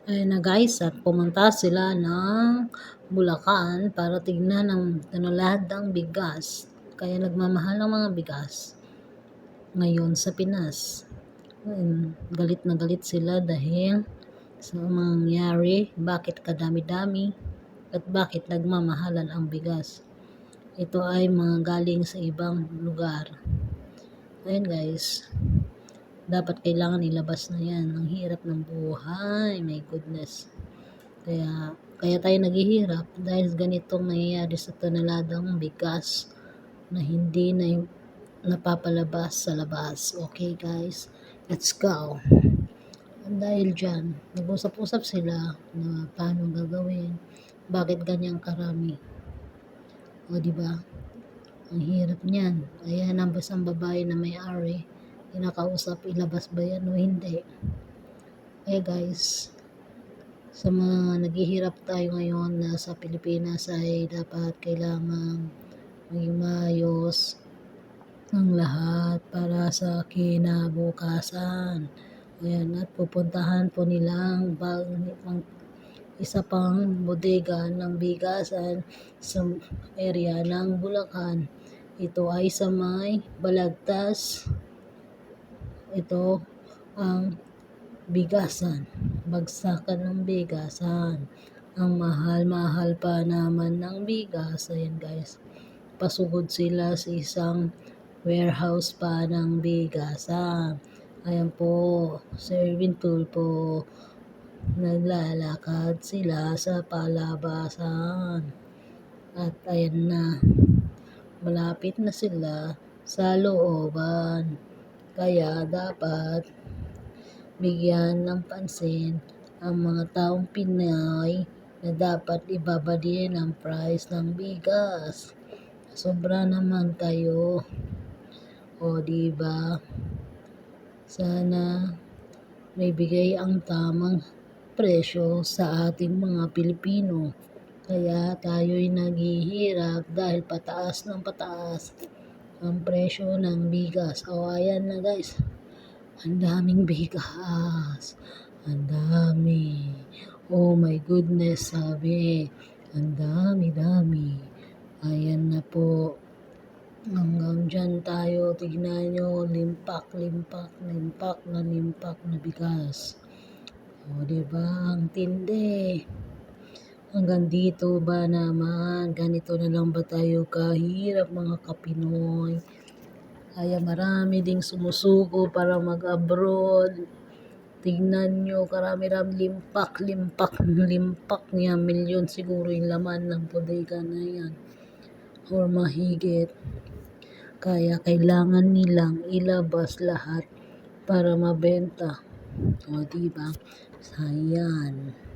Ayun na guys, at pumunta sila ng Bulacan para tignan ang tonelada ng bigas. Kaya nagmamahal ng mga bigas ngayon sa Pinas. Galit na galit sila dahil sa mangyari, bakit kadami-dami at bakit nagmamahalan ang bigas. Ito ay mga galing sa ibang lugar. Ayun guys, dapat kailangan ilabas na yan. Ang hirap ng buhay, my goodness. Kaya tayo naghihirap dahil ganitong nangyayari sa toneladang bigas na hindi na napapalabas sa labas. Okay guys, let's go. Dahil dyan, nag-usap-usap sila na paano gagawin, bakit ganyang karami. O diba? Ang hirap niyan. Ayan ang basang babae na may-ari, kinakausap, ilabas ba yan o hindi. Kaya guys, sa mga naghihirap tayo ngayon na sa Pilipinas ay dapat kailangan maging maayos ang lahat para sa kinabukasan. Ayan, at pupuntahan po nilang isa pang bodega ng bigasan sa area ng Bulacan. Ito ay sa may Balagtas. Ito ang bigasan, bagsakan ng bigasan. Ang mahal-mahal pa naman ng bigas. Ayan guys, pasugod sila sa isang warehouse pa ng bigasan. Ayan po, serving tool po. Naglalakad sila sa palabasan. At ayan na, malapit na sila sa looban. Kaya dapat bigyan ng pansin ang mga taong Pinoy na dapat ibaba din ang price ng bigas. Sobra naman kayo. O diba? Sana may bigay ang tamang presyo sa ating mga Pilipino. Kaya tayo'y naghihirap dahil pataas ng pataas ang presyo ng bigas. O ayan na guys, ang daming bigas. Ang dami. Oh my goodness, sabi. Ang dami-dami. Ayan na po. Hanggang dyan tayo. Tignan nyo. Limpak na bigas. O diba? Ang tindi. Hanggang dito ba naman? Ganito na lang ba tayo kahirap mga kapinoy? Kaya marami ding sumusuko para mag-abroad. Tignan nyo, karami-rami limpak niya. Milyon siguro yung laman ng bodega na yan. Or mahigit. Kaya kailangan nilang ilabas lahat para mabenta. O diba? Sayang.